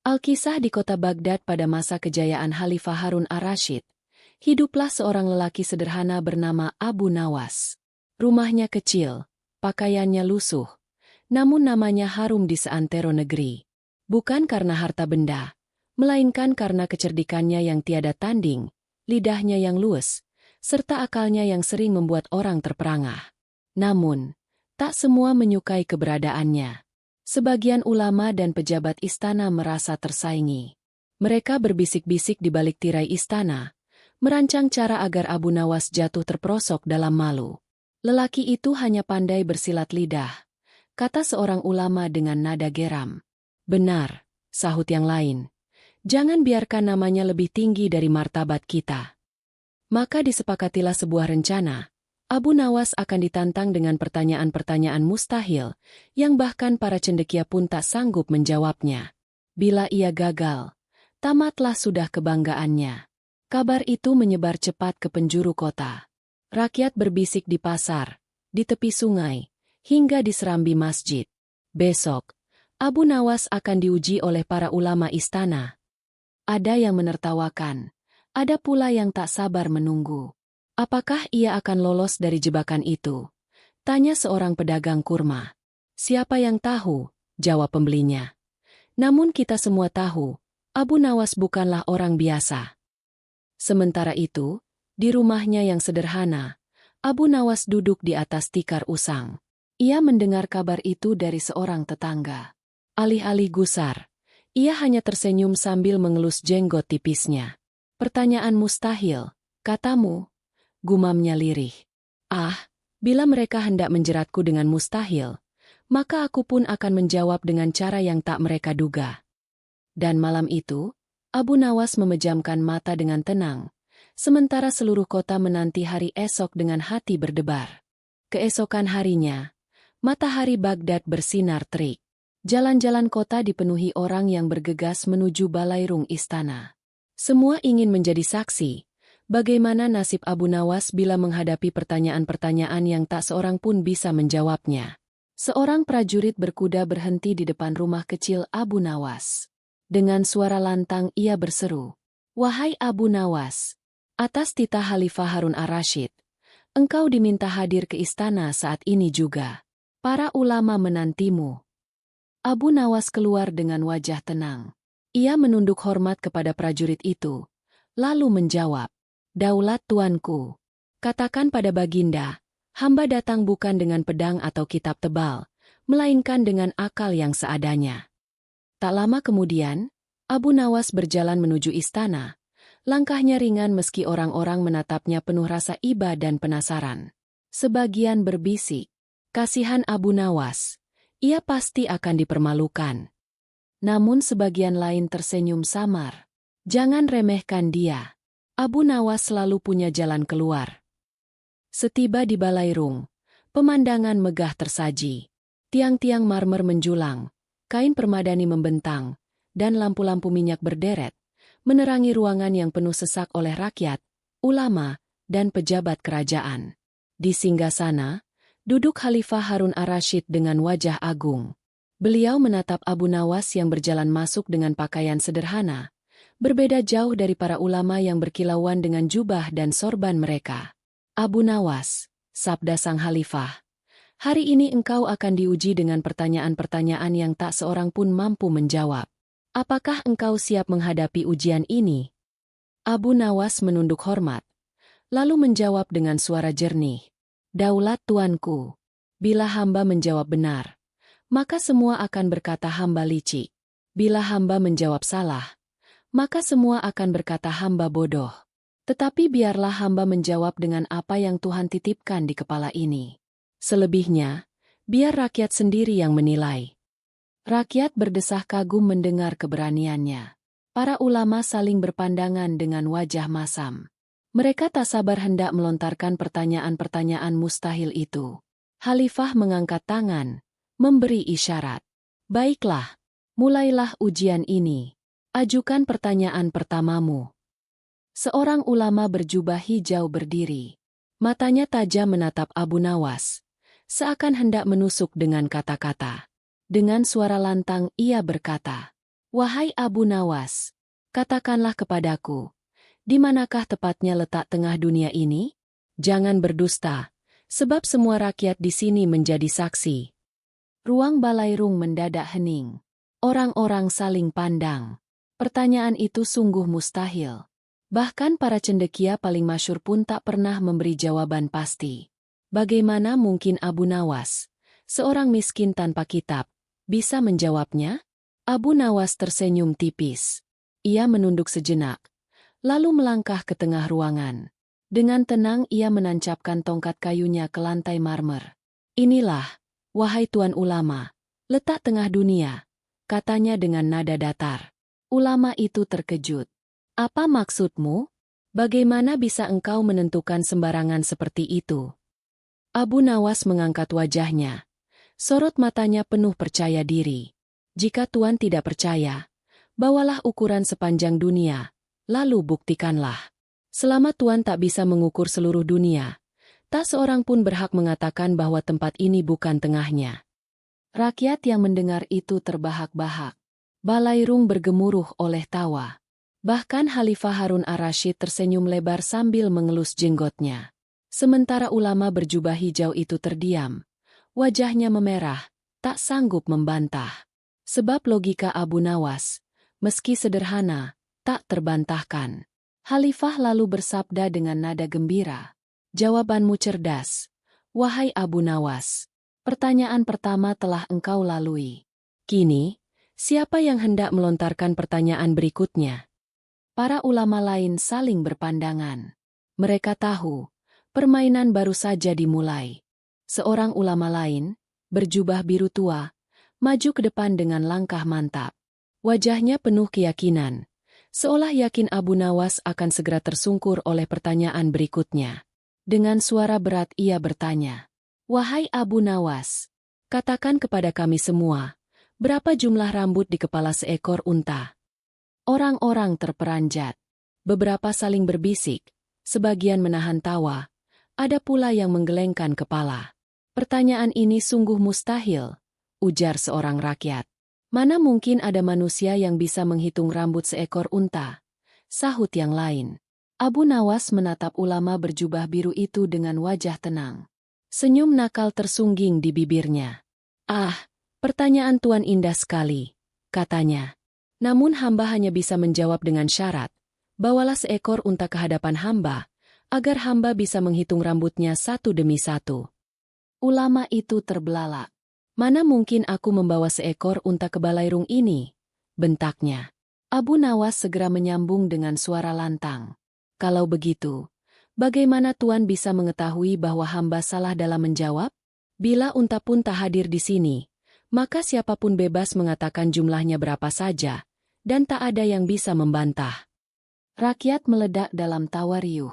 Alkisah di kota Baghdad pada masa kejayaan Khalifah Harun ar-Rasyid. Hiduplah seorang lelaki sederhana bernama Abu Nawas. Rumahnya kecil, pakaiannya lusuh, namun namanya harum di seantero negeri. Bukan karena harta benda, melainkan karena kecerdikannya yang tiada tanding, lidahnya yang luwes, serta akalnya yang sering membuat orang terperangah. Namun, tak semua menyukai keberadaannya. Sebagian ulama dan pejabat istana merasa tersaingi. Mereka berbisik-bisik di balik tirai istana, merancang cara agar Abu Nawas jatuh terperosok dalam malu. Lelaki itu hanya pandai bersilat lidah, kata seorang ulama dengan nada geram. Benar, sahut yang lain. Jangan biarkan namanya lebih tinggi dari martabat kita. Maka disepakatilah sebuah rencana. Abu Nawas akan ditantang dengan pertanyaan-pertanyaan mustahil, yang bahkan para cendekia pun tak sanggup menjawabnya. Bila ia gagal, tamatlah sudah kebanggaannya. Kabar itu menyebar cepat ke penjuru kota. Rakyat berbisik di pasar, di tepi sungai, hingga di serambi masjid. Besok, Abu Nawas akan diuji oleh para ulama istana. Ada yang menertawakan, ada pula yang tak sabar menunggu. Apakah ia akan lolos dari jebakan itu? Tanya seorang pedagang kurma. Siapa yang tahu? Jawab pembelinya. Namun kita semua tahu, Abu Nawas bukanlah orang biasa. Sementara itu, di rumahnya yang sederhana, Abu Nawas duduk di atas tikar usang. Ia mendengar kabar itu dari seorang tetangga. Alih-alih gusar, ia hanya tersenyum sambil mengelus jenggot tipisnya. Pertanyaan mustahil, katamu? Gumamnya lirih. Ah, bila mereka hendak menjeratku dengan mustahil, maka aku pun akan menjawab dengan cara yang tak mereka duga. Dan malam itu, Abu Nawas memejamkan mata dengan tenang, sementara seluruh kota menanti hari esok dengan hati berdebar. Keesokan harinya, matahari Baghdad bersinar terik. Jalan-jalan kota dipenuhi orang yang bergegas menuju balairung istana. Semua ingin menjadi saksi. Bagaimana nasib Abu Nawas bila menghadapi pertanyaan-pertanyaan yang tak seorang pun bisa menjawabnya? Seorang prajurit berkuda berhenti di depan rumah kecil Abu Nawas. Dengan suara lantang ia berseru, "Wahai Abu Nawas, atas titah Khalifah Harun ar-Rasyid, engkau diminta hadir ke istana saat ini juga. Para ulama menantimu." Abu Nawas keluar dengan wajah tenang. Ia menunduk hormat kepada prajurit itu, lalu menjawab, "Daulat tuanku, katakan pada baginda, hamba datang bukan dengan pedang atau kitab tebal, melainkan dengan akal yang seadanya." Tak lama kemudian, Abu Nawas berjalan menuju istana. Langkahnya ringan meski orang-orang menatapnya penuh rasa iba dan penasaran. Sebagian berbisik, "Kasihan Abu Nawas, ia pasti akan dipermalukan." Namun sebagian lain tersenyum samar. "Jangan remehkan dia. Abu Nawas selalu punya jalan keluar." Setiba di balairung, pemandangan megah tersaji. Tiang-tiang marmer menjulang, kain permadani membentang, dan lampu-lampu minyak berderet, menerangi ruangan yang penuh sesak oleh rakyat, ulama, dan pejabat kerajaan. Di singgasana, duduk Khalifah Harun ar-Rasyid dengan wajah agung. Beliau menatap Abu Nawas yang berjalan masuk dengan pakaian sederhana, berbeda jauh dari para ulama yang berkilauan dengan jubah dan sorban mereka. "Abu Nawas," sabda sang khalifah, "hari ini engkau akan diuji dengan pertanyaan-pertanyaan yang tak seorang pun mampu menjawab. Apakah engkau siap menghadapi ujian ini?" Abu Nawas menunduk hormat, lalu menjawab dengan suara jernih, "Daulat tuanku, bila hamba menjawab benar, maka semua akan berkata hamba licik. Bila hamba menjawab salah, maka semua akan berkata hamba bodoh. Tetapi biarlah hamba menjawab dengan apa yang Tuhan titipkan di kepala ini. Selebihnya, biar rakyat sendiri yang menilai." Rakyat berdesah kagum mendengar keberaniannya. Para ulama saling berpandangan dengan wajah masam. Mereka tak sabar hendak melontarkan pertanyaan-pertanyaan mustahil itu. Khalifah mengangkat tangan, memberi isyarat. "Baiklah, mulailah ujian ini. Ajukan pertanyaan pertamamu." Seorang ulama berjubah hijau berdiri. Matanya tajam menatap Abu Nawas. seakan hendak menusuk dengan kata-kata. Dengan suara lantang ia berkata, "Wahai Abu Nawas, katakanlah kepadaku, di manakah tepatnya letak tengah dunia ini? Jangan berdusta, sebab semua rakyat di sini menjadi saksi." Ruang balairung mendadak hening. Orang-orang saling pandang. Pertanyaan itu sungguh mustahil. Bahkan para cendekia paling masyhur pun tak pernah memberi jawaban pasti. Bagaimana mungkin Abu Nawas, seorang miskin tanpa kitab, bisa menjawabnya? Abu Nawas tersenyum tipis. Ia menunduk sejenak, lalu melangkah ke tengah ruangan. Dengan tenang ia menancapkan tongkat kayunya ke lantai marmer. "Inilah, wahai Tuan Ulama, letak tengah dunia," katanya dengan nada datar. Ulama itu terkejut. "Apa maksudmu? Bagaimana bisa engkau menentukan sembarangan seperti itu?" Abu Nawas mengangkat wajahnya. Sorot matanya penuh percaya diri. "Jika Tuan tidak percaya, bawalah ukuran sepanjang dunia, lalu buktikanlah. Selama Tuan tak bisa mengukur seluruh dunia, tak seorang pun berhak mengatakan bahwa tempat ini bukan tengahnya." Rakyat yang mendengar itu terbahak-bahak. Balairung bergemuruh oleh tawa. Bahkan Khalifah Harun ar-Rasyid tersenyum lebar sambil mengelus jenggotnya. Sementara ulama berjubah hijau itu terdiam. Wajahnya memerah, tak sanggup membantah. Sebab logika Abu Nawas, meski sederhana, tak terbantahkan. Khalifah lalu bersabda dengan nada gembira, "Jawabanmu cerdas, wahai Abu Nawas. Pertanyaan pertama telah engkau lalui. Kini, siapa yang hendak melontarkan pertanyaan berikutnya?" Para ulama lain saling berpandangan. Mereka tahu, permainan baru saja dimulai. Seorang ulama lain, berjubah biru tua, maju ke depan dengan langkah mantap. Wajahnya penuh keyakinan, seolah yakin Abu Nawas akan segera tersungkur oleh pertanyaan berikutnya. Dengan suara berat ia bertanya, "Wahai Abu Nawas, katakan kepada kami semua, berapa jumlah rambut di kepala seekor unta?" Orang-orang terperanjat. Beberapa saling berbisik, sebagian menahan tawa, ada pula yang menggelengkan kepala. "Pertanyaan ini sungguh mustahil," ujar seorang rakyat. "Mana mungkin ada manusia yang bisa menghitung rambut seekor unta?" sahut yang lain. Abu Nawas menatap ulama berjubah biru itu dengan wajah tenang. Senyum nakal tersungging di bibirnya. "Ah, pertanyaan Tuan indah sekali," katanya. "Namun hamba hanya bisa menjawab dengan syarat, bawalah seekor unta ke hadapan hamba, agar hamba bisa menghitung rambutnya satu demi satu." Ulama itu terbelalak. "Mana mungkin aku membawa seekor unta ke balairung ini?" bentaknya. Abu Nawas segera menyambung dengan suara lantang. "Kalau begitu, bagaimana Tuan bisa mengetahui bahwa hamba salah dalam menjawab? Bila unta pun tak hadir di sini, maka siapapun bebas mengatakan jumlahnya berapa saja, dan tak ada yang bisa membantah." Rakyat meledak dalam tawa riuh.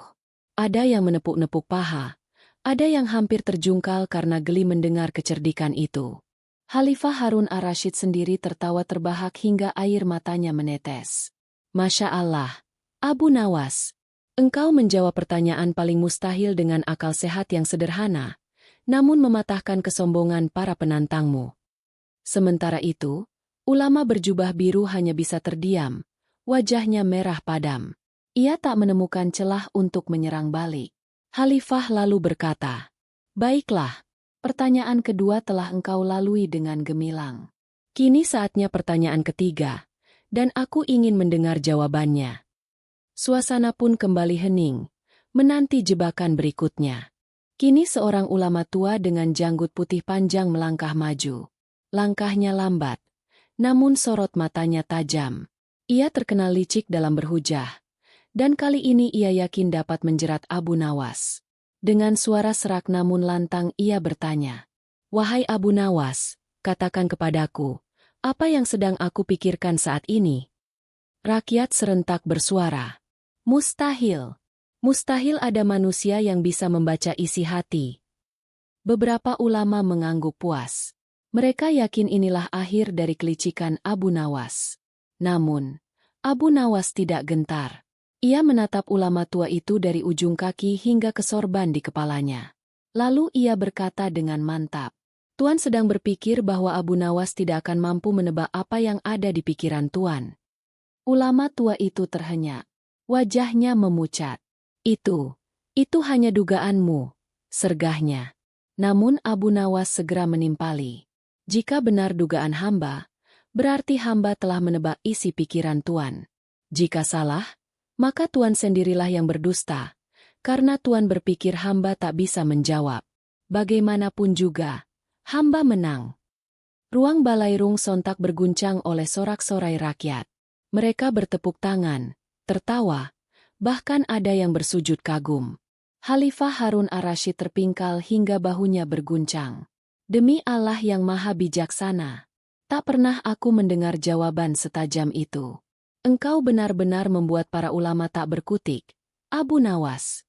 Ada yang menepuk-nepuk paha, ada yang hampir terjungkal karena geli mendengar kecerdikan itu. Khalifah Harun ar-Rasyid sendiri tertawa terbahak hingga air matanya menetes. "Masya Allah, Abu Nawas, engkau menjawab pertanyaan paling mustahil dengan akal sehat yang sederhana, namun mematahkan kesombongan para penantangmu." Sementara itu, ulama berjubah biru hanya bisa terdiam, wajahnya merah padam. Ia tak menemukan celah untuk menyerang balik. Khalifah lalu berkata, "Baiklah, pertanyaan kedua telah engkau lalui dengan gemilang. Kini saatnya pertanyaan ketiga, dan aku ingin mendengar jawabannya." Suasana pun kembali hening, menanti jebakan berikutnya. Kini seorang ulama tua dengan janggut putih panjang melangkah maju. Langkahnya lambat, namun sorot matanya tajam. Ia terkenal licik dalam berhujah, dan kali ini ia yakin dapat menjerat Abu Nawas. Dengan suara serak namun lantang ia bertanya, "Wahai Abu Nawas, katakan kepadaku, apa yang sedang aku pikirkan saat ini?" Rakyat serentak bersuara, "Mustahil. Mustahil ada manusia yang bisa membaca isi hati." Beberapa ulama mengangguk puas. Mereka yakin inilah akhir dari kelicikan Abu Nawas. Namun, Abu Nawas tidak gentar. Ia menatap ulama tua itu dari ujung kaki hingga ke sorban di kepalanya. Lalu ia berkata dengan mantap. Tuan sedang berpikir bahwa Abu Nawas tidak akan mampu menebak apa yang ada di pikiran Tuan. Ulama tua itu terhenyak. Wajahnya memucat. Itu hanya dugaanmu, sergahnya. Namun Abu Nawas segera menimpali. Jika benar dugaan hamba, berarti hamba telah menebak isi pikiran Tuan. Jika salah, maka Tuan sendirilah yang berdusta, karena Tuan berpikir hamba tak bisa menjawab. Bagaimanapun juga, hamba menang. Ruang balairung sontak berguncang oleh sorak-sorai rakyat. Mereka bertepuk tangan, tertawa, bahkan ada yang bersujud kagum. Khalifah Harun ar-Rasyid terpingkal hingga bahunya berguncang. Demi Allah yang maha bijaksana, tak pernah aku mendengar jawaban setajam itu. Engkau benar-benar membuat para ulama tak berkutik, Abu Nawas.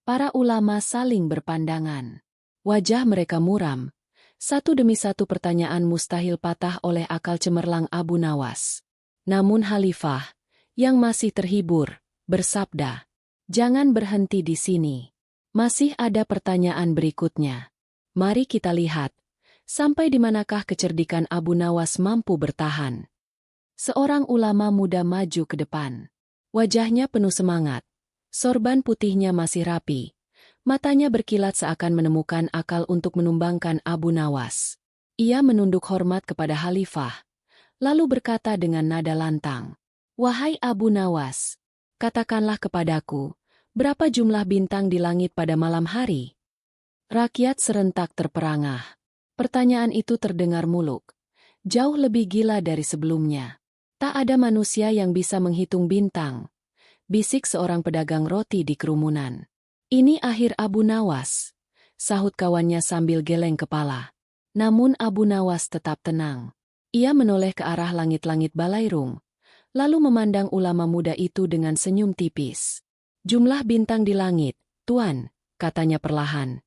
Para ulama saling berpandangan. Wajah mereka muram. Satu demi satu pertanyaan mustahil patah oleh akal cemerlang Abu Nawas. Namun Khalifah, yang masih terhibur, bersabda, "Jangan berhenti di sini. Masih ada pertanyaan berikutnya. Mari kita lihat, sampai di manakah kecerdikan Abu Nawas mampu bertahan." Seorang ulama muda maju ke depan. Wajahnya penuh semangat. Sorban putihnya masih rapi. Matanya berkilat seakan menemukan akal untuk menumbangkan Abu Nawas. Ia menunduk hormat kepada Khalifah, lalu berkata dengan nada lantang, "Wahai Abu Nawas, katakanlah kepadaku, berapa jumlah bintang di langit pada malam hari?" Rakyat serentak terperangah. Pertanyaan itu terdengar muluk. Jauh lebih gila dari sebelumnya. Tak ada manusia yang bisa menghitung bintang, bisik seorang pedagang roti di kerumunan. "Ini akhir Abu Nawas," sahut kawannya sambil geleng kepala. Namun Abu Nawas tetap tenang. Ia menoleh ke arah langit-langit balairung, lalu memandang ulama muda itu dengan senyum tipis. "Jumlah bintang di langit, Tuan," katanya perlahan,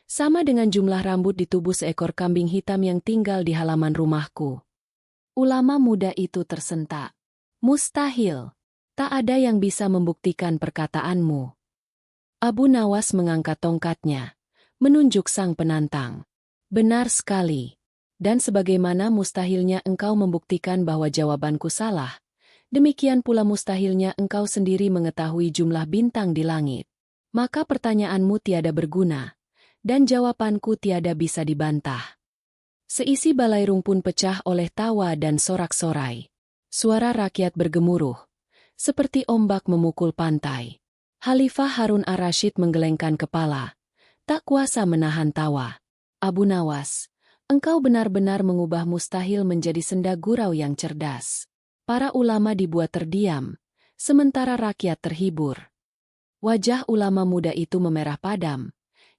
"sama dengan jumlah rambut di tubuh seekor kambing hitam yang tinggal di halaman rumahku." Ulama muda itu tersentak. "Mustahil. Tak ada yang bisa membuktikan perkataanmu." Abu Nawas mengangkat tongkatnya, menunjuk sang penantang. "Benar sekali. Dan sebagaimana mustahilnya engkau membuktikan bahwa jawabanku salah, demikian pula mustahilnya engkau sendiri mengetahui jumlah bintang di langit. Maka pertanyaanmu tiada berguna, dan jawabanku tiada bisa dibantah." Seisi balairung pun pecah oleh tawa dan sorak-sorai. Suara rakyat bergemuruh, seperti ombak memukul pantai. Khalifah Harun ar-Rasyid menggelengkan kepala, tak kuasa menahan tawa. "Abu Nawas, engkau benar-benar mengubah mustahil menjadi senda gurau yang cerdas." Para ulama dibuat terdiam, sementara rakyat terhibur. Wajah ulama muda itu memerah padam.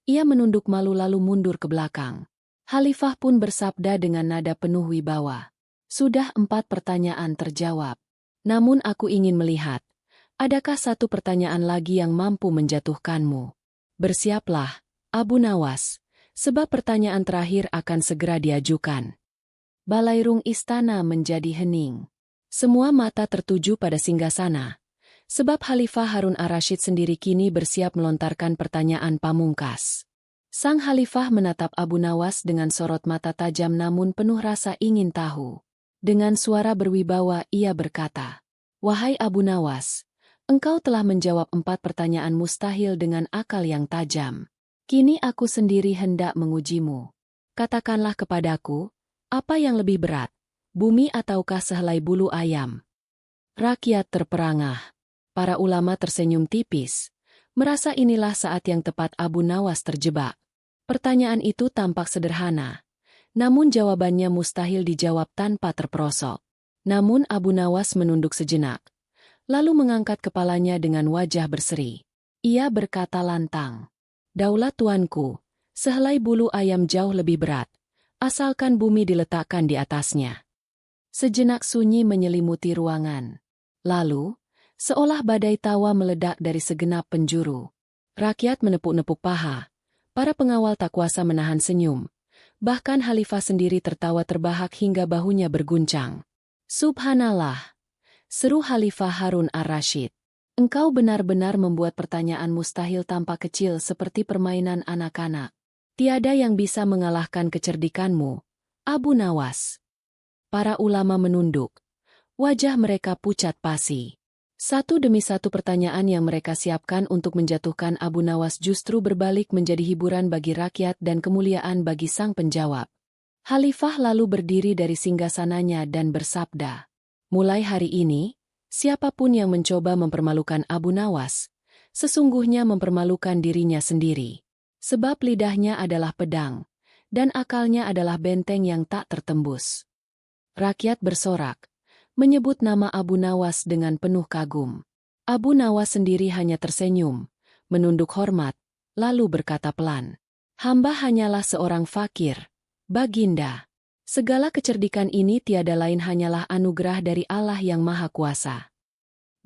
Ia menunduk malu lalu mundur ke belakang. Khalifah pun bersabda dengan nada penuh wibawa, "Sudah 4 pertanyaan terjawab. Namun aku ingin melihat, adakah satu pertanyaan lagi yang mampu menjatuhkanmu? Bersiaplah, Abu Nawas, sebab pertanyaan terakhir akan segera diajukan." Balairung istana menjadi hening. Semua mata tertuju pada singgasana, sebab Khalifah Harun ar-Rasyid sendiri kini bersiap melontarkan pertanyaan pamungkas. Sang Khalifah menatap Abu Nawas dengan sorot mata tajam namun penuh rasa ingin tahu. Dengan suara berwibawa ia berkata, "Wahai Abu Nawas, engkau telah menjawab 4 pertanyaan mustahil dengan akal yang tajam. Kini aku sendiri hendak mengujimu. Katakanlah kepadaku, apa yang lebih berat, bumi ataukah sehelai bulu ayam?" Rakyat terperangah. Para ulama tersenyum tipis, merasa inilah saat yang tepat Abu Nawas terjebak. Pertanyaan itu tampak sederhana, namun jawabannya mustahil dijawab tanpa terperosok. Namun Abu Nawas menunduk sejenak, lalu mengangkat kepalanya dengan wajah berseri. Ia berkata lantang, "Daulat tuanku, sehelai bulu ayam jauh lebih berat, asalkan bumi diletakkan di atasnya." Sejenak sunyi menyelimuti ruangan. Lalu, seolah badai tawa meledak dari segenap penjuru. Rakyat menepuk-nepuk paha. Para pengawal tak kuasa menahan senyum. Bahkan Khalifah sendiri tertawa terbahak hingga bahunya berguncang. "Subhanallah," seru Khalifah Harun ar-Rasyid. "Engkau benar-benar membuat pertanyaan mustahil tampak kecil seperti permainan anak-anak." Tiada yang bisa mengalahkan kecerdikanmu, Abu Nawas. Para ulama menunduk. Wajah mereka pucat pasi. Satu demi satu pertanyaan yang mereka siapkan untuk menjatuhkan Abu Nawas justru berbalik menjadi hiburan bagi rakyat dan kemuliaan bagi sang penjawab. Khalifah lalu berdiri dari singgasananya dan bersabda, "Mulai hari ini, siapapun yang mencoba mempermalukan Abu Nawas, sesungguhnya mempermalukan dirinya sendiri. Sebab lidahnya adalah pedang, dan akalnya adalah benteng yang tak tertembus." Rakyat bersorak, menyebut nama Abu Nawas dengan penuh kagum. Abu Nawas sendiri hanya tersenyum, menunduk hormat, lalu berkata pelan, "Hamba hanyalah seorang fakir, Baginda. Segala kecerdikan ini tiada lain hanyalah anugerah dari Allah yang Maha Kuasa."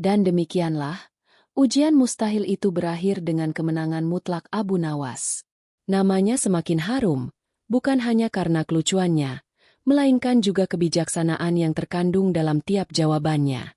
Dan demikianlah, ujian mustahil itu berakhir dengan kemenangan mutlak Abu Nawas. Namanya semakin harum, bukan hanya karena kelucuannya, melainkan juga kebijaksanaan yang terkandung dalam tiap jawabannya.